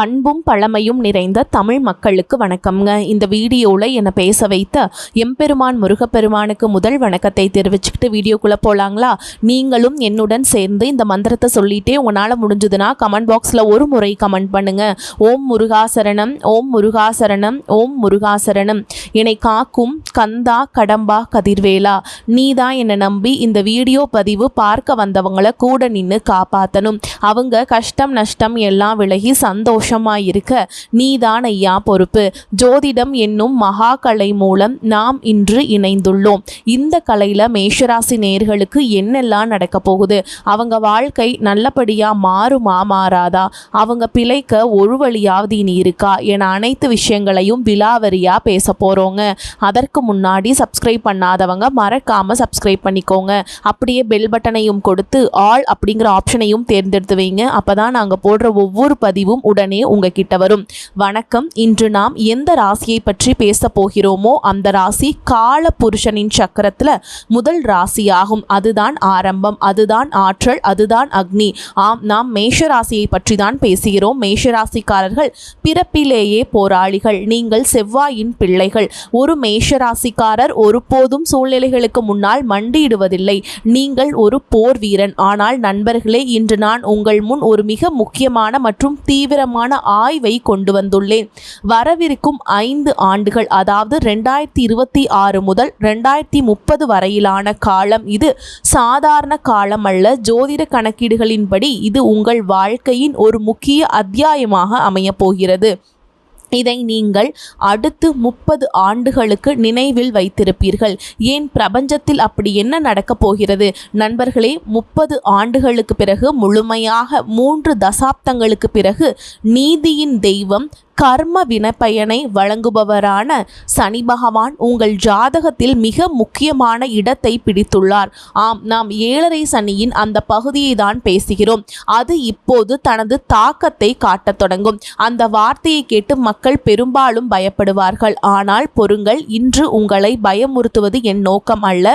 பண்பும் பழமையும் நிறைந்த தமிழ் மக்களுக்கு வணக்கம்ங்க. இந்த வீடியோவில் என்னை பேச வைத்த எம்பெருமான் முருகப்பெருமானுக்கு முதல் வணக்கத்தை தெரிவிச்சுக்கிட்டு வீடியோக்குள்ளே போகலாங்களா? நீங்களும் என்னுடன் சேர்ந்து இந்த மந்திரத்தை சொல்லிட்டே உங்களால் முடிஞ்சதுன்னா கமெண்ட் பாக்ஸில் ஒரு முறை கமெண்ட் பண்ணுங்க. ஓம் முருகாசரணம், ஓம் முருகாசரணம், ஓம் முருகாசரணம். என்னை காக்கும் கந்தா கடம்பா கதிர்வேலா, நீதான் என்னை நம்பி இந்த வீடியோ பதிவு பார்க்க வந்தவங்களை கூட நின்று காப்பாற்றணும். அவங்க கஷ்டம் நஷ்டம் எல்லாம் விலகி சந்தோஷமாயிருக்க நீதான் ஐயா பொறுப்பு. ஜோதிடம் என்னும் மகா கலை மூலம் நாம் இன்று இணைந்துள்ளோம். இந்த கலையில் மேஷராசி நேயர்களுக்கு என்னெல்லாம் நடக்க போகுது? அவங்க வாழ்க்கை நல்லபடியாக மாறுமா மாறாதா? அவங்க பிழைக்க ஒரு வழியாவது இனி இருக்கா என அனைத்து விஷயங்களையும் விலாவரியாக பேச போகிறோங்க. அதற்கு முன்னாடி சப்ஸ்கிரைப் பண்ணாதவங்க மறக்காமல் சப்ஸ்கிரைப் பண்ணிக்கோங்க. அப்படியே பெல் பட்டனையும் கொடுத்து ஆல் அப்படிங்கிற ஆப்ஷனையும் தேர்ந்தெடுத்து வைங்க. அப்போ தான் நாங்கள் போடுற ஒவ்வொரு பதிவும் உடனே உங்ககிட்ட வரும். வணக்கம். இன்று நாம் எந்த ராசியை பற்றி பேச போகிறோமோ அந்த ராசி கால புருஷனின் சக்கரத்தில் முதல் ராசியாகும். அதுதான் ஆரம்பம், அதுதான் ஆற்றல், அதுதான் அக்னி. ஆம், நாம் மேஷ ராசியை பற்றி தான் பேசுகிறோம். மேஷராசிக்காரர்கள் பிறப்பிலேயே போராளிகள். நீங்கள் செவ்வாயின் பிள்ளைகள். ஒரு மேஷராசிக்காரர் ஒருபோதும் சூழ்நிலைகளுக்கு முன்னால் மண்டியிடுவதில்லை. நீங்கள் ஒரு போர் வீரன். ஆனால் நண்பர்களே, இன்று நான் உங்கள் முன் ஒரு மிக முக்கியமான மற்றும் தீவிரமான ஆய்வை கொண்டு வந்துள்ளேன். வரவிருக்கும் 5 ஆண்டுகள், அதாவது 2026 முதல் 2030 வரையிலான காலம் இது சாதாரண காலம் அல்ல. ஜோதிட கணக்கீடுகளின்படி இது உங்கள் வாழ்க்கையின் ஒரு முக்கிய அத்தியாயமாக அமையப் போகிறது. இதை நீங்கள் அடுத்து 30 ஆண்டுகளுக்கு நினைவில் வைத்திருப்பீர்கள். ஏன், பிரபஞ்சத்தில் அப்படி என்ன நடக்கப் போகிறது நண்பர்களே? 30 ஆண்டுகளுக்கு பிறகு, முழுமையாக 3 தசாப்தங்களுக்கு பிறகு, நீதியின் தெய்வம் கர்ம வினைப்பயனை வழங்குபவரான சனி பகவான் உங்கள் ஜாதகத்தில் மிக முக்கியமான இடத்தை பிடித்துள்ளார். ஆம், நாம் 7.5 சனியின் அந்த பகுதியை தான் பேசுகிறோம். அது இப்போது தனது தாக்கத்தை காட்டத் தொடங்கும். அந்த வார்த்தையை கேட்டு மக்கள் பெரும்பாலும் பயப்படுவார்கள். ஆனால் பொறுங்கள், இன்று உங்களை பயமுறுத்துவது என் நோக்கம் அல்ல.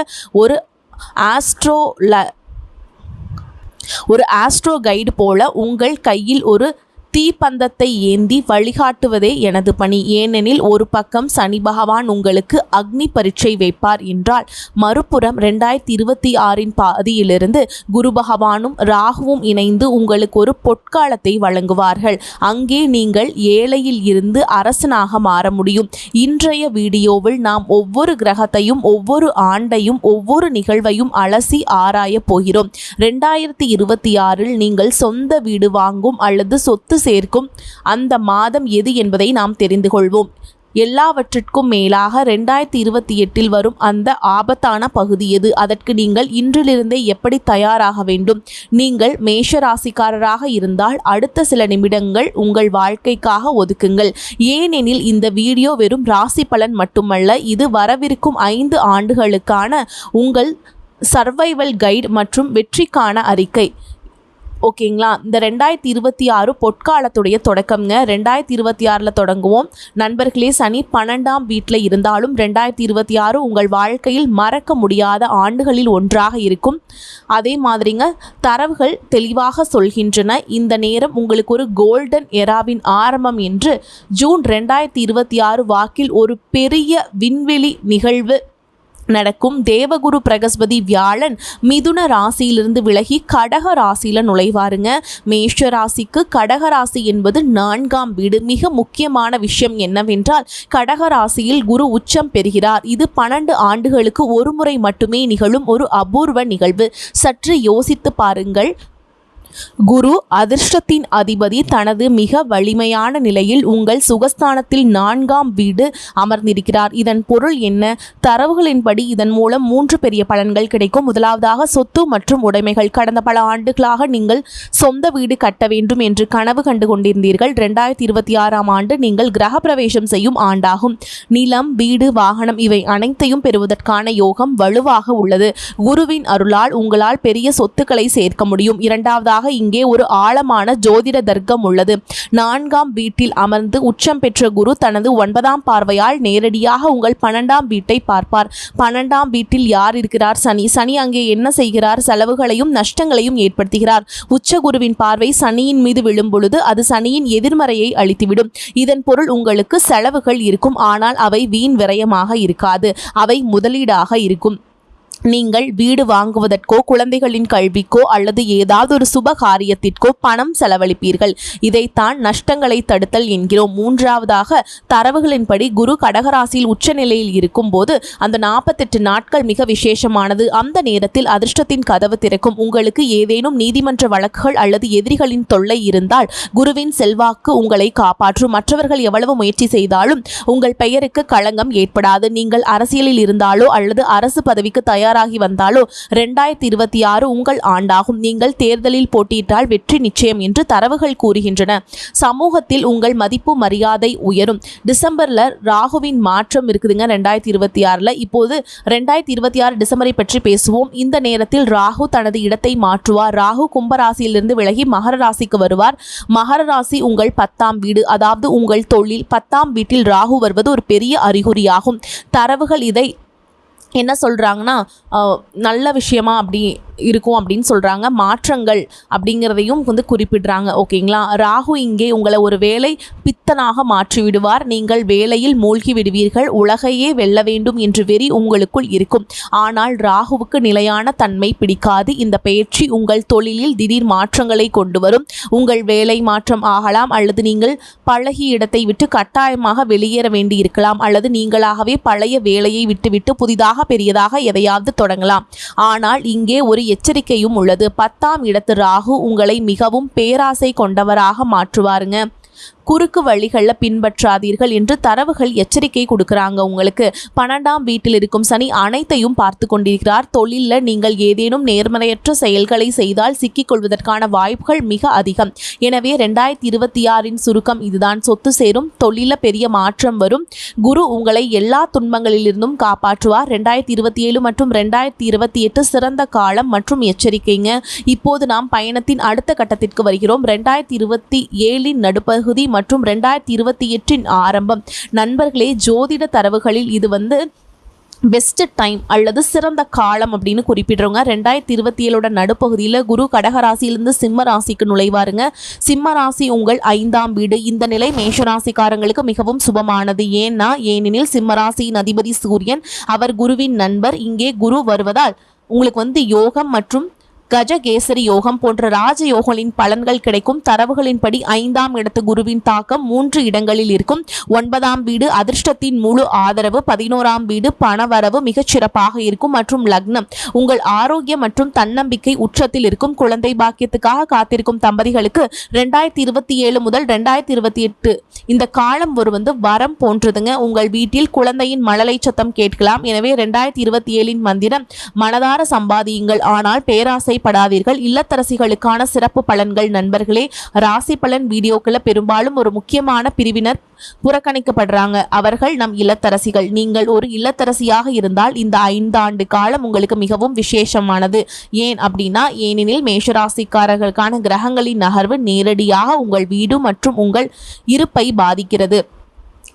ஒரு ஆஸ்ட்ரோ கைடு போல உங்கள் கையில் ஒரு தீப்பந்தத்தை ஏந்தி வழிகாட்டுவதே எனது பணி. ஏனெனில் ஒரு பக்கம் சனி பகவான் உங்களுக்கு அக்னி பரீட்சை வைப்பார் என்றால், மறுபுறம் 2026 பாதியிலிருந்து குரு பகவானும் ராகுவும் இணைந்து உங்களுக்கு ஒரு பொற்காலத்தை வழங்குவார்கள். அங்கே நீங்கள் ஏழையில் இருந்து அரசனாக மாற முடியும். இன்றைய வீடியோவில் நாம் ஒவ்வொரு கிரகத்தையும், ஒவ்வொரு ஆண்டையும், ஒவ்வொரு நிகழ்வையும் அலசி ஆராய போகிறோம். 2026 நீங்கள் சொந்த வீடு வாங்கும் அல்லது சொத்து சேர்க்கும் அந்த மாதம் எது என்பதை நாம் தெரிந்து கொள்வோம். எல்லாவற்றிற்கும் மேலாக 2028 வரும் அந்த ஆபத்தான பகுதி எது? அதற்கு நீங்கள் இன்றிலிருந்தே எப்படி தயாராக வேண்டும்? நீங்கள் மேஷ ராசிக்காரராக இருந்தால் அடுத்த சில நிமிடங்கள் உங்கள் வாழ்க்கைக்காக ஒதுக்குங்கள். ஏனெனில் இந்த வீடியோ வெறும் ராசி பலன் மட்டுமல்ல, இது வரவிருக்கும் 5 ஆண்டுகளுக்கான உங்கள் சர்வைவல் கைடு மற்றும் வெற்றிக்கான அறிக்கை. ஓகேங்களா? இந்த 2026 பொற்காலத்துடைய தொடக்கம்ங்க. 2026 தொடங்குவோம் நண்பர்களே. சனி 12ஆம் வீட்டில் இருந்தாலும் 2026 உங்கள் வாழ்க்கையில் மறக்க முடியாத ஆண்டுகளில் ஒன்றாக இருக்கும். அதே மாதிரிங்க, தரவுகள் தெளிவாக சொல்கின்றன. இந்த நேரம் உங்களுக்கு ஒரு கோல்டன் எராவின் ஆரம்பம் என்று. ஜூன் 2026 வாக்கில் ஒரு பெரிய விண்வெளி நிகழ்வு நடக்கும். தேவகுரு பிரகஸ்பதி வியாழன் மிதுன ராசியிலிருந்து விலகி கடக ராசியில் நுழைவாருங்க. மேஷ ராசிக்கு கடக ராசி என்பது 4ஆம் வீடு. மிக முக்கியமான விஷயம் என்னவென்றால், கடக ராசியில் குரு உச்சம் பெறுகிறார். இது 12 ஆண்டுகளுக்கு ஒரு முறை மட்டுமே நிகழும் ஒரு அபூர்வ நிகழ்வு. சற்று யோசித்து பாருங்கள். குரு அதிர்ஷ்டத்தின் அதிபதி தனது மிக வலிமையான நிலையில் உங்கள் சுகஸ்தானத்தில் 4ஆம் வீடு அமர்ந்திருக்கிறார். இதன் பொருள் என்ன? தரவுகளின்படி இதன் மூலம் 3 பெரிய பலன்கள் கிடைக்கும். முதலாவதாக, சொத்து மற்றும் உடைமைகள். கடந்த பல ஆண்டுகளாக நீங்கள் சொந்த வீடு கட்ட வேண்டும் என்று கனவு கண்டு கொண்டிருந்தீர்கள். 2026ஆம் ஆண்டு நீங்கள் கிரக பிரவேசம் செய்யும் ஆண்டாகும். நிலம், வீடு, வாகனம் இவை அனைத்தையும் பெறுவதற்கான யோகம் வலுவாக உள்ளது. குருவின் அருளால் உங்களால் பெரிய சொத்துக்களை சேர்க்க முடியும். இரண்டாவதாக, அடுத்ததாக இங்கே ஒரு ஆழமான ஜோதிட தர்க்கம் உள்ளது. 4ஆம் வீட்டில் அமர்ந்து உச்சம் பெற்ற குரு தனது 9ஆம் பார்வையால் நேரடியாக உங்கள் 12ஆம் வீட்டை பார்ப்பார். 12ஆம் வீட்டில் யார் இருக்கிறார்? சனி. சனி அங்கே என்ன செய்கிறார்? செலவுகளையும் நஷ்டங்களையும் ஏற்படுத்துகிறார். உச்ச குருவின் பார்வை சனியின் மீது விழும் பொழுது அது சனியின் எதிர்மறையை அளித்துவிடும். இதன் பொருள் உங்களுக்கு செலவுகள் இருக்கும், ஆனால் அவை வீண் விரயமாக இருக்காது, அவை முதலீடாக இருக்கும். நீங்கள் வீடு வாங்குவதற்கோ குழந்தைகளின் கல்விக்கோ அல்லது ஏதாவது ஒரு சுப காரியத்திற்கோ பணம் செலவழிப்பீர்கள். இதைத்தான் நஷ்டங்களை தடுத்தல் என்கிறோம். 3ஆவதாக தரவுகளின்படி குரு கடகராசியில் உச்சநிலையில் இருக்கும் போது அந்த 48 நாட்கள் மிக விசேஷமானது. அந்த நேரத்தில் அதிர்ஷ்டத்தின் கதவு திறக்கும். உங்களுக்கு ஏதேனும் நீதிமன்ற வழக்குகள் அல்லது எதிரிகளின் தொல்லை இருந்தால் குருவின் செல்வாக்கு உங்களை காப்பாற்றும். மற்றவர்கள் எவ்வளவு முயற்சி செய்தாலும் உங்கள் பெயருக்கு களங்கம் ஏற்படாது. நீங்கள் அரசியலில் இருந்தாலோ அல்லது அரசு பதவிக்கு தயாராகி வந்தாலோ 2026 உங்கள் ஆண்டாகும். நீங்கள் தேர்தலில் போட்டியிட்டால் வெற்றி நிச்சயம் என்று தரவுகள் கூறுகின்றன. சமூகத்தில் உங்கள் மதிப்பு மரியாதை உயரும். டிசம்பர்ல ராகுவின் மாற்றம் இருக்குதுங்க 2026. இப்போது 2026 டிசம்பரை பற்றி பேசுவோம். இந்த நேரத்தில் ராகு தனது இடத்தை மாற்றுவார். ராகு கும்பராசியிலிருந்து விலகி மகர ராசிக்கு வருவார். மகர ராசி உங்கள் 10ஆம் வீடு, அதாவது உங்கள் தொழில். 10ஆம் வீட்டில் ராகு வருவது ஒரு பெரிய அறிகுறியாகும். தரவுகள் இதை என்ன சொல்கிறாங்கன்னா நல்ல விஷயமா அப்படி இருக்கும் அப்படின்னு சொல்கிறாங்க. மாற்றங்கள் அப்படிங்கிறதையும் குறிப்பிடுறாங்க. ஓகேங்களா? ராகு இங்கே உங்களை ஒரு வேலை பித்தனாக மாற்றி விடுவார். நீங்கள் வேலையில் மூழ்கி விடுவீர்கள். உலகையே வெல்ல வேண்டும் என்று வெறி உங்களுக்குள் இருக்கும். ஆனால் ராகுவுக்கு நிலையான தன்மை பிடிக்காது. இந்த பயிற்சி உங்கள் தொழிலில் திடீர் மாற்றங்களை கொண்டு வரும். உங்கள் வேலை மாற்றம் ஆகலாம், அல்லது நீங்கள் பழகிய இடத்தை விட்டு கட்டாயமாக வெளியேற வேண்டி இருக்கலாம், அல்லது நீங்களாகவே பழைய வேலையை விட்டுவிட்டு புதிதாக பெரியதாக எதையாவது தொடங்கலாம். ஆனால் இங்கே ஒரு எச்சரிக்கையும் உள்ளது. 10ஆம் இடத்து ராகு உங்களை மிகவும் பேராசை கொண்டவராக மாற்றுவாருங்க. குறுக்கு வழிகளில் பின்பற்றாதீர்கள் என்று தரவுகள் எச்சரிக்கை கொடுக்குறாங்க. உங்களுக்கு 12ஆம் வீட்டில் இருக்கும் சனி அனைத்தையும் பார்த்து கொண்டிருக்கிறார். தொழிலில் நீங்கள் ஏதேனும் நேர்மறையற்ற செயல்களை செய்தால் சிக்கிக்கொள்வதற்கான வாய்ப்புகள் மிக அதிகம். எனவே 2026 சுருக்கம் இதுதான். சொத்து சேரும், தொழிலில் பெரிய மாற்றம் வரும். குரு உங்களை எல்லா துன்பங்களிலிருந்தும் காப்பாற்றுவார். 2027 மற்றும் 2028 சிறந்த காலம் மற்றும் எச்சரிக்கைங்க. இப்போது நாம் பயணத்தின் அடுத்த கட்டத்திற்கு வருகிறோம். 2027 நடுப்பகுதி மற்றும் 2028 ஆரம்பம். நண்பர்களே, ஜோதிட தரவுகளில் இது பெஸ்ட் டைம் அல்லது சிறந்த காலம் அப்படின்னு குறிப்பிடுறவங்க 2027 நடுப்பகுதியில் குரு கடகராசியிலிருந்து சிம்ம ராசிக்கு நுழைவாருங்க. சிம்ம ராசி உங்கள் 5ஆம் வீடு. இந்த நிலை மேஷராசிக்காரங்களுக்கு மிகவும் சுபமானது. ஏனெனில் சிம்ம ராசியின் அதிபதி சூரியன், அவர் குருவின் நண்பர். இங்கே குரு வருவதால் உங்களுக்கு யோகம் மற்றும் கஜகேசரி யோகம் போன்ற ராஜயோகங்களின் பலன்கள் கிடைக்கும். தரவுகளின்படி 5ஆம் இடத்து குருவின் தாக்கம் 3 இடங்களில் இருக்கும். 9ஆம் வீடு அதிர்ஷ்டத்தின் முழு ஆதரவு. 11ஆம் வீடு பணவரவு மிகச் சிறப்பாக இருக்கும். மற்றும் லக்னம் உங்கள் ஆரோக்கியம் மற்றும் தன்னம்பிக்கை உச்சத்தில் இருக்கும். குழந்தை பாக்கியத்துக்காக காத்திருக்கும் தம்பதிகளுக்கு 2027 முதல் 2028 இந்த காலம் ஒரு வரம் போன்றதுங்க. உங்கள் வீட்டில் குழந்தையின் மழலை சத்தம் கேட்கலாம். எனவே 2027 மந்திரம் மனதார சம்பாதியுங்கள், ஆனால் பேராசை படாதீர்கள். இல்லத்தரசிகளுக்கான சிறப்பு பலன்கள். நண்பர்களே, ராசி பலன் வீடியோக்களை பெரும்பாலும் ஒரு முக்கியமான பிரிவினர் புறக்கணிக்கப்படுறாங்க. அவர்கள் நம் இல்லத்தரசிகள். நீங்கள் ஒரு இல்லத்தரசியாக இருந்தால் இந்த 5 ஆண்டு காலம் உங்களுக்கு மிகவும் விசேஷமானது. ஏனெனில் மேஷராசிக்காரர்களுக்கான கிரகங்களின் நகர்வு நேரடியாக உங்கள் வீடு மற்றும் உங்கள் இருப்பை பாதிக்கிறது.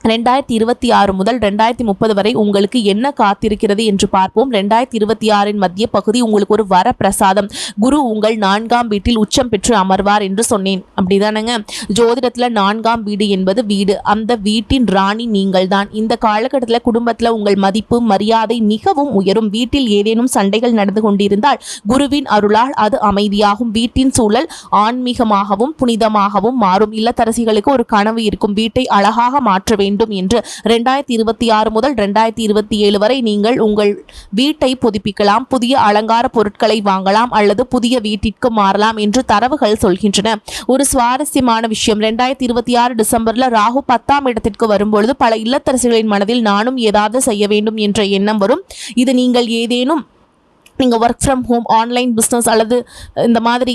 2026 முதல் 2030 வரை உங்களுக்கு என்ன காத்திருக்கிறது என்று பார்ப்போம். 2026 மத்திய பகுதி உங்களுக்கு ஒரு வர பிரசாதம். குரு உங்கள் 4ஆம் வீட்டில் உச்சம் பெற்று அமர்வார் என்று சொன்னேன். அப்படிதானங்க? ஜோதிடத்தில் 4ஆம் வீடு என்பது வீடு. அந்த வீட்டின் ராணி நீங்கள் தான். இந்த காலகட்டத்தில் குடும்பத்தில் உங்கள் மதிப்பு மரியாதை மிகவும் உயரும். வீட்டில் ஏதேனும் சண்டைகள் நடந்து கொண்டிருந்தால் குருவின் அருளால் அது அமைதியாகும். வீட்டின் சூழல் ஆன்மீகமாகவும் புனிதமாகவும் மாறும். இல்லத்தரசிகளுக்கு ஒரு கனவு இருக்கும், வீட்டை அழகாக மாற்ற வேண்டும் என்று. 2026 முதல் 2027 வரை நீங்கள் உங்கள் வீட்டை புதுப்பிக்கலாம், புதிய அலங்கார பொருட்களை வாங்கலாம் அல்லது புதிய வீட்டிற்கு மாறலாம் என்று தரவுகள் சொல்கின்றன. ஒரு சுவாரஸ்யமான விஷயம், 2026 டிசம்பர்ல ராகு 10ஆம் இடத்திற்கு வரும்பொழுது பல இல்லத்தரசிகளின் மனதில் நானும் ஏதாவது செய்ய வேண்டும் என்ற எண்ணம் வரும். இது நீங்கள் ஏதேனும் work from home, online business அல்லது இந்த மாதிரி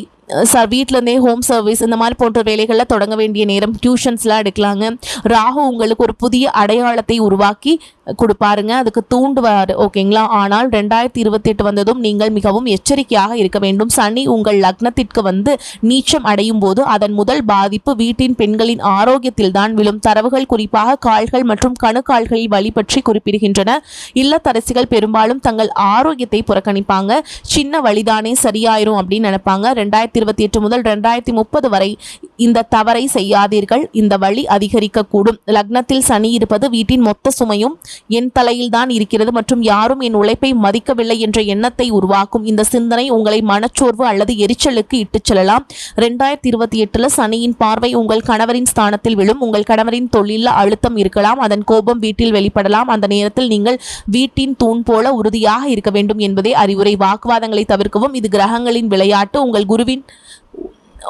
வீட்டிலேருந்தே ஹோம் சர்வீஸ் இந்த மாதிரி போன்ற வேலைகளில் தொடங்க வேண்டிய நேரம். டியூஷன்ஸ்லாம் எடுக்கலாங்க. ராகு உங்களுக்கு ஒரு புதிய அடையாளத்தை உருவாக்கி கொடுப்பாருங்க, அதுக்கு தூண்டுவார். ஓகேங்களா. ஆனால் 2028 வந்ததும் நீங்கள் மிகவும் எச்சரிக்கையாக இருக்க வேண்டும். சனி உங்கள் லக்னத்திற்கு வந்து நீச்சம் அடையும் போது அதன் முதல் பாதிப்பு வீட்டின் பெண்களின் ஆரோக்கியத்தில் தான் விழும். தரவுகள் குறிப்பாக கால்கள் மற்றும் கணுக்கால்களில் வலி பற்றி குறிப்பிடுகின்றன. இல்லத்தரசிகள் பெரும்பாலும் தங்கள் ஆரோக்கியத்தை புறக்கணிப்பாங்க. சின்ன வழிதானே சரியாயிரும் அப்படின்னு நினைப்பாங்க. 2028 முதல் 2030 வரை இந்த தவறை செய்யாதீர்கள். இந்த வலி அதிகரிக்கக்கூடும். லக்னத்தில் சனி இருப்பது வீட்டின் மொத்த சுமையும் என் தலையில் தான் இருக்கிறது மற்றும் யாரும் என் உழைப்பை மதிக்கவில்லை என்ற எண்ணத்தை உருவாக்கும். இந்த சிந்தனை உங்களை மனச்சோர்வு அல்லது எரிச்சலுக்கு இட்டுச் செல்லலாம். 2028 சனியின் பார்வை உங்கள் கணவரின் ஸ்தானத்தில் விழும். உங்கள் கணவரின் தொழிலில் அழுத்தம் இருக்கலாம். அதன் கோபம் வீட்டில் வெளிப்படலாம். அந்த நேரத்தில் நீங்கள் வீட்டின் தூண் போல உறுதியாக இருக்க வேண்டும் என்பதே அறிவுரை. வாக்குவாதங்களை தவிர்க்கவும். இது கிரகங்களின் விளையாட்டு.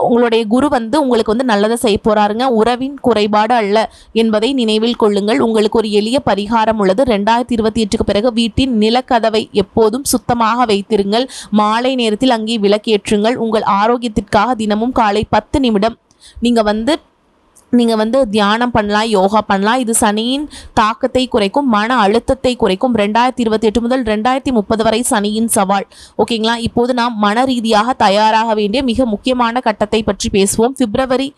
உங்களுடைய குரு வந்து உங்களுக்கு வந்து நல்லதை செய்ய போறாருங்க. உறவின் குறைபாடு அல்ல என்பதை நினைவில் கொள்ளுங்கள். உங்களுக்கு ஒரு எளிய பரிகாரம் உள்ளது. 2028க்கு பிறகு வீட்டின் நிலக்கதவை எப்போதும் சுத்தமாக வைத்திருங்கள். மாலை நேரத்தில் அங்கே விளக்கேற்றுங்கள். உங்கள் ஆரோக்கியத்திற்காக தினமும் காலை 10 நிமிடம் நீங்கள் வந்து தியானம் பண்ணலாம், யோகா பண்ணலாம். இது சனியின் தாக்கத்தை குறைக்கும், மன அழுத்தத்தை குறைக்கும். 2028 முதல் 2030 வரை சனியின் சவால். ஓகேங்களா. இப்போது நாம் மன ரீதியாக தயாராக வேண்டிய மிக முக்கியமான கட்டத்தை பற்றி பேசுவோம். பிப்ரவரி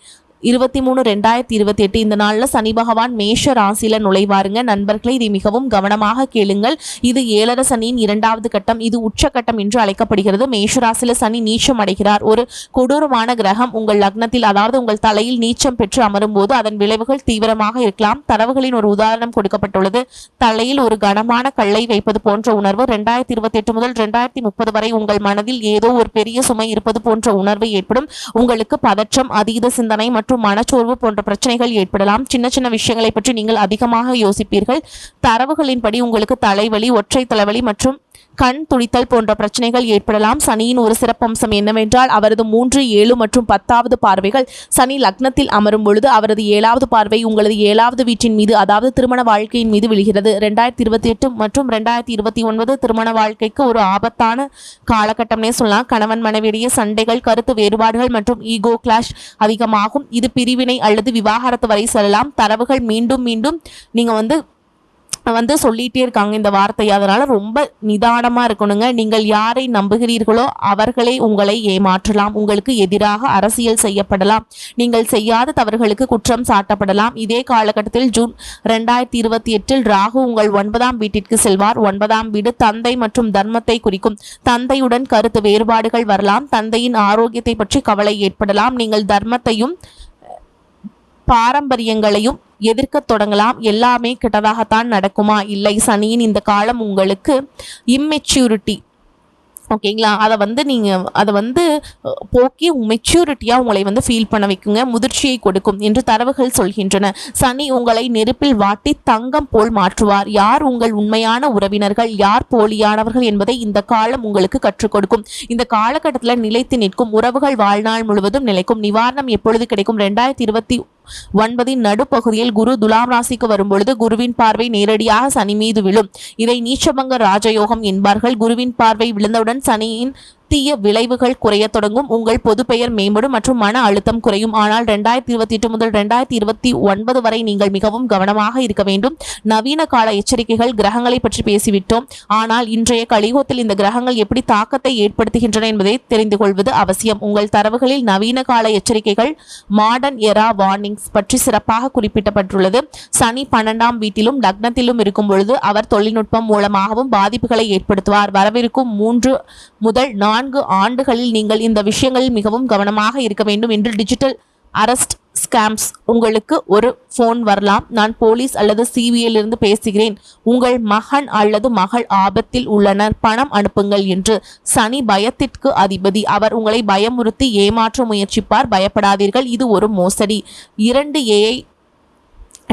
23, 2028 இந்த நாளில் சனி பகவான் மேஷ ராசியில் நுழைவாருங்க. நண்பர்களே, இதை மிகவும் கவனமாக கேளுங்கள். இது ஏழரை சனியின் 2வது கட்டம். இது உச்சக்கட்டம் என்று அழைக்கப்படுகிறது. மேஷ ராசியில் சனி நீச்சம் அடைகிறார். ஒரு கொடூரமான கிரகம் உங்கள் லக்னத்தில், அதாவது உங்கள் தலையில் நீச்சம் பெற்று அமரும் போது அதன் விளைவுகள் தீவிரமாக இருக்கலாம். தரவுகளின் ஒரு உதாரணம் கொடுக்கப்பட்டுள்ளது. தலையில் ஒரு கனமான கல்லை வைப்பது போன்ற உணர்வு. 2028 முதல் 2030 வரை உங்கள் மனதில் ஏதோ ஒரு பெரிய சுமை இருப்பது போன்ற உணர்வு ஏற்படும். உங்களுக்கு பதற்றம், அதீத சிந்தனை மற்றும் மனச்சோர்வு போன்ற பிரச்சனைகள் ஏற்படலாம். சின்ன சின்ன விஷயங்களை பற்றி நீங்கள் அதிகமாக யோசிப்பீர்கள். தரவுகளின்படி உங்களுக்கு தலைவலி, ஒற்றை தலைவலி மற்றும் கண் துடித்தல் போன்ற பிரச்சனைகள் ஏற்படலாம். சனியின் ஒரு சிறப்பம்சம் என்னவென்றால் அவரது 3, 7 மற்றும் 10வது பார்வைகள். சனி லக்னத்தில் அமரும் பொழுது அவரது 7வது பார்வை உங்களது 7வது வீட்டின் மீது, அதாவது திருமண வாழ்க்கையின் மீது விழுகிறது. 2028 மற்றும் 2029 திருமண வாழ்க்கைக்கு ஒரு ஆபத்தான காலகட்டம்னே சொல்லலாம். கணவன் மனைவியிடையே சண்டைகள், கருத்து வேறுபாடுகள் மற்றும் ஈகோ கிளாஷ் அதிகமாகும். இது பிரிவினை அல்லது விவாகரத்து வரை செல்லலாம். தரவுகள் மீண்டும் நீங்க வந்து சொல்லிகிட்டே இருக்காங்க இந்த வார்த்தை. அதனால் ரொம்ப நிதானமாக இருக்கணுங்க. நீங்கள் யாரை நம்புகிறீர்களோ அவர்களே உங்களை ஏமாற்றலாம். உங்களுக்கு எதிராக அரசியல் செய்யப்படலாம். நீங்கள் செய்யாத தவறுகளுக்கு குற்றம் சாட்டப்படலாம். இதே காலகட்டத்தில் ஜூன் 2028 ராகு உங்கள் 9ஆம் வீட்டிற்கு செல்வார். 9ஆம் வீடு தந்தை மற்றும் தர்மத்தை குறிக்கும். தந்தையுடன் கருத்து வேறுபாடுகள் வரலாம். தந்தையின் ஆரோக்கியத்தை பற்றி கவலை ஏற்படலாம். நீங்கள் தர்மத்தையும் பாரம்பரியங்களையும் எதிர்க்க தொடங்கலாம். எல்லாமே கெட்டதாகத்தான் நடக்குமா? இல்லை. சனியின் இந்த காலம் உங்களுக்கு இம்மெச்சூரிட்டி, ஓகேங்களா, அதை வந்து போக்கி மெச்சூரிட்டியாக உங்களை வந்து ஃபீல் பண்ண வைக்குங்க. முதிர்ச்சியை கொடுக்கும் என்று தரவுகள் சொல்கின்றன. சனி உங்களை நெருப்பில் வாட்டி தங்கம் போல் மாற்றுவார். யார் உங்கள் உண்மையான உறவினர்கள், யார் போலியானவர்கள் என்பதை இந்த காலம் உங்களுக்கு கற்றுக் கொடுக்கும். இந்த காலகட்டத்தில் நிலைத்து நிற்கும் உறவுகள் வாழ்நாள் முழுவதும் நிலைக்கும். நிவாரணம் எப்பொழுது கிடைக்கும்? 2029 நடுப்பகுதியில் குரு துலாம் ராசிக்கு வரும்பொழுது குருவின் பார்வை நேரடியாக சனி மீது விழும். இதை நீச்சபங்க ராஜயோகம் என்பார்கள். குருவின் பார்வை விழுந்தவுடன் சனியின் தீய விளைவுகள் குறைய தொடங்கும். உங்கள் பொது பெயர் மேம்படும் மற்றும் மன அழுத்தம் குறையும். ஆனால் 2028 முதல் 2029 வரை நீங்கள் மிகவும் கவனமாக இருக்க வேண்டும். நவீன கால எச்சரிக்கைகள். கிரகங்களை பற்றி பேசிவிட்டோம். ஆனால் இன்றைய கலியுகத்தில் இந்த கிரகங்கள் எப்படி தாக்கத்தை ஏற்படுத்துகின்றன என்பதை தெரிந்து கொள்வது அவசியம். உங்கள் தரவுகளில் நவீன கால எச்சரிக்கைகள், மாடர்ன் எரா வார்னிங்ஸ் பற்றி சிறப்பாக குறிப்பிடப்பட்டுள்ளது. சனி 12ஆம் வீட்டிலும் லக்னத்திலும் இருக்கும் பொழுது அவர் தொழில்நுட்பம் மூலமாகவும் பாதிப்புகளை ஏற்படுத்துவார். வரவிருக்கும் 3 முதல் 4 ஆண்டுகளில் நீங்கள் இந்த விஷயங்களில் மிகவும் கவனமாக இருக்க வேண்டும் என்று டிஜிட்டல் அரெஸ்ட் ஸ்கேம்ஸ். உங்களுக்கு ஒரு ஃபோன் வரலாம். நான் போலீஸ் அல்லது சிபிஐயில் இருந்து பேசுகிறேன், உங்கள் மகன் அல்லது மகள் ஆபத்தில் உள்ளனர், பணம் அனுப்புங்கள் என்று. சனி பயத்திற்கு அதிபதி. அவர் உங்களை பயமுறுத்தி ஏமாற்ற முயற்சிப்பார். பயப்படாதீர்கள், இது ஒரு மோசடி. 2 AI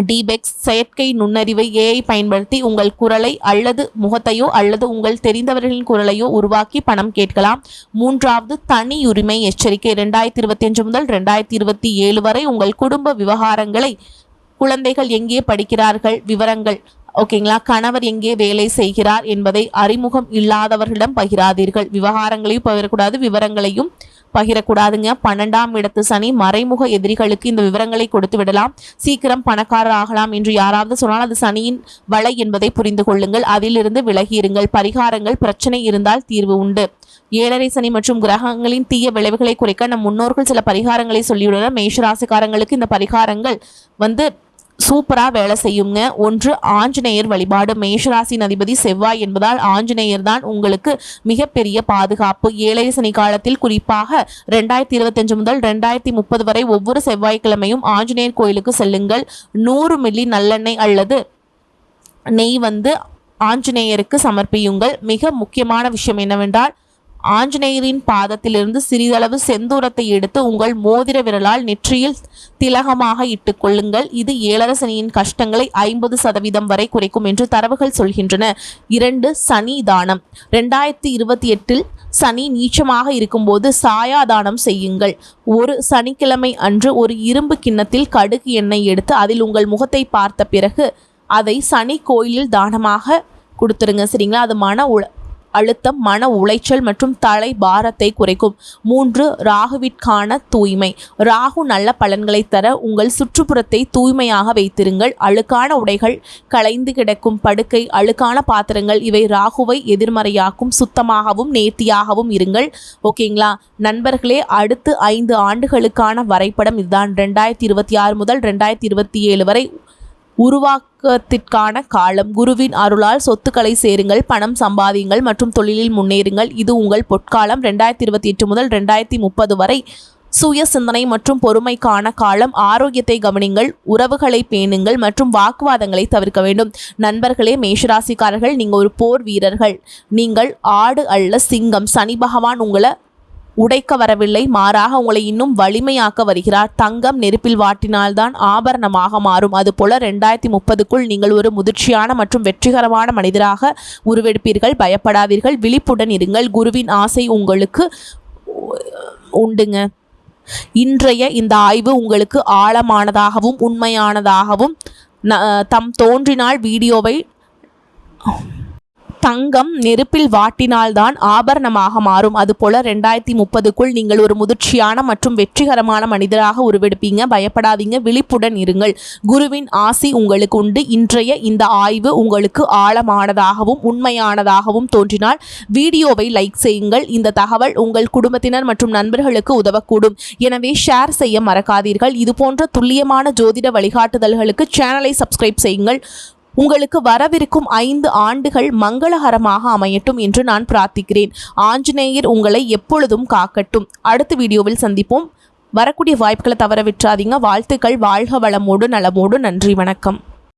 டிபெக்ஸ் செயற்கை நுண்ணறிவை AI பயன்படுத்தி உங்கள் குரலை அல்லது முகத்தையோ அல்லது உங்கள் தெரிந்தவர்களின் குரலையோ உருவாக்கி பணம் கேட்கலாம். 3வது தனியுரிமை எச்சரிக்கை. 2025 முதல் 2027 வரை உங்கள் குடும்ப விவகாரங்களை, குழந்தைகள் எங்கே படிக்கிறார்கள் விவரங்கள், ஓகேங்களா, கணவர் எங்கே வேலை செய்கிறார் என்பதை அறிமுகம் இல்லாதவர்களிடம் பகிராதீர்கள். விவகாரங்களையும் பகிரக்கூடாது, விவரங்களையும் பகிரக்கூடாதுங்க. 12ஆம் இடத்து சனி மறைமுக எதிரிகளுக்கு இந்த விவரங்களை கொடுத்து விடலாம். சீக்கிரம் பணக்காரர் ஆகலாம் என்று யாராவது சொன்னால் அது சனியின் வலை என்பதை புரிந்து கொள்ளுங்கள். அதிலிருந்து விலகியிருங்கள். பரிகாரங்கள்: பிரச்சனை இருந்தால் தீர்வு உண்டு. 7.5 சனி மற்றும் கிரகங்களின் தீய விளைவுகளை குறைக்க நம் முன்னோர்கள் சில பரிகாரங்களை சொல்லியுள்ளனர். மேஷராசிக்காரங்களுக்கு இந்த பரிகாரங்கள் சூப்பரா வேலை செய்யுங்க. 1. ஆஞ்சநேயர் வழிபாடு. மேஷராசியின் அதிபதி செவ்வாய் என்பதால் ஆஞ்சநேயர் தான் உங்களுக்கு மிகப்பெரிய பாதுகாப்பு. 7.5 சனி காலத்தில் குறிப்பாக 2025 முதல் 2030 வரை ஒவ்வொரு செவ்வாய்க்கிழமையும் ஆஞ்சநேயர் கோயிலுக்கு செல்லுங்கள். 100 மில்லி நல்லெண்ணெய் அல்லது நெய் ஆஞ்சநேயருக்கு சமர்ப்பியுங்கள். மிக முக்கியமான விஷயம் என்னவென்றால், ஆஞ்சநேயரின் பாதத்திலிருந்து சிறிதளவு செந்தூரத்தை எடுத்து உங்கள் மோதிர விரலால் நெற்றியில் திலகமாக இட்டுக் கொள்ளுங்கள். இது 7.5 சனியின் கஷ்டங்களை 50% வரை குறைக்கும் என்று தரவுகள் சொல்கின்றன. 2. சனி தானம். 2028 சனி நீச்சமாக இருக்கும்போது சாயாதானம் செய்யுங்கள். ஒரு சனிக்கிழமை அன்று ஒரு இரும்பு கிண்ணத்தில் கடுகு எண்ணெய் எடுத்து அதில் உங்கள் முகத்தை பார்த்த பிறகு அதை சனி கோயிலில் தானமாக கொடுத்துருங்க. சரிங்களா? அது அழுத்தம், மன உளைச்சல் மற்றும் தலை பாரத்தை குறைக்கும். 3. ராகுவிற்கான தூய்மை. ராகு நல்ல பலன்களை தர உங்கள் சுற்றுப்புறத்தை தூய்மையாக வைத்திருங்கள். அழுக்கான உடைகள், களைந்து கிடக்கும் படுக்கை, அழுக்கான பாத்திரங்கள் இவை ராகுவை எதிர்மறையாக்கும். சுத்தமாகவும் நேர்த்தியாகவும் இருங்கள். ஓகேங்களா நண்பர்களே? அடுத்து 5 ஆண்டுகளுக்கான வரைபடம் இதுதான். 2026 முதல் 2027 வரை உருவாக்கத்திற்கான காலம். குருவின் அருளால் சொத்துக்களை சேருங்கள், பணம் சம்பாதியுங்கள் மற்றும் தொழிலில் முன்னேறுங்கள். இது உங்கள் பொற்காலம். 2028 முதல் 2030 வரை சுய சிந்தனை மற்றும் பொறுமைக்கான காலம். ஆரோக்கியத்தை கவனிங்கள், உறவுகளை பேணுங்கள் மற்றும் வாக்குவாதங்களை தவிர்க்க வேண்டும். நண்பர்களே, மேஷராசிக்காரர்கள், நீங்கள் ஒரு போர் வீரர்கள். நீங்கள் ஆடு அல்ல சிங்கம். சனி பகவான் உங்களை உடைக்க வரவில்லை, மாறாக உங்களை இன்னும் வலிமையாக்க வருகிறார். தங்கம் நெருப்பில் வாட்டினால்தான் ஆபரணமாக மாறும். அதுபோல 2030க்குள் நீங்கள் ஒரு முதிர்ச்சியான மற்றும் வெற்றிகரமான மனிதராக உருவெடுப்பீர்கள். பயப்படாதீர்கள், விழிப்புடன் இருங்கள். குருவின் ஆசை உங்களுக்கு உண்டுங்க. இன்றைய இந்த ஆய்வு உங்களுக்கு ஆழமானதாகவும் உண்மையானதாகவும் தோன்றினால் வீடியோவை தங்கம் நெருப்பில் வாட்டினால்தான் ஆபரணமாக மாறும். அதுபோல 2030க்குள் நீங்கள் ஒரு முதிர்ச்சியான மற்றும் வெற்றிகரமான மனிதராக உருவெடுப்பீங்க. பயப்படாதீங்க, விழிப்புடன் இருங்கள். குருவின் ஆசி உங்களுக்கு உண்டு. இன்றைய இந்த ஆய்வு உங்களுக்கு ஆழமானதாகவும் உண்மையானதாகவும் தோன்றினால் வீடியோவை லைக் செய்யுங்கள். இந்த தகவல் உங்கள் குடும்பத்தினர் மற்றும் நண்பர்களுக்கு உதவக்கூடும். எனவே ஷேர் செய்ய மறக்காதீர்கள். இதுபோன்ற துல்லியமான ஜோதிட வழிகாட்டுதல்களுக்கு சேனலை சப்ஸ்கிரைப் செய்யுங்கள். உங்களுக்கு வரவிருக்கும் 5 ஆண்டுகள் மங்களகரமாக அமையட்டும் என்று நான் பிரார்த்திக்கிறேன். ஆஞ்சநேயர் உங்களை எப்பொழுதும் காக்கட்டும். அடுத்த வீடியோவில் சந்திப்போம். வரக்கூடிய வாய்ப்புகளை தவற விட்டுறாதீங்க. வாழ்த்துக்கள். வாழ்க வளமோடு நலமோடு. நன்றி, வணக்கம்.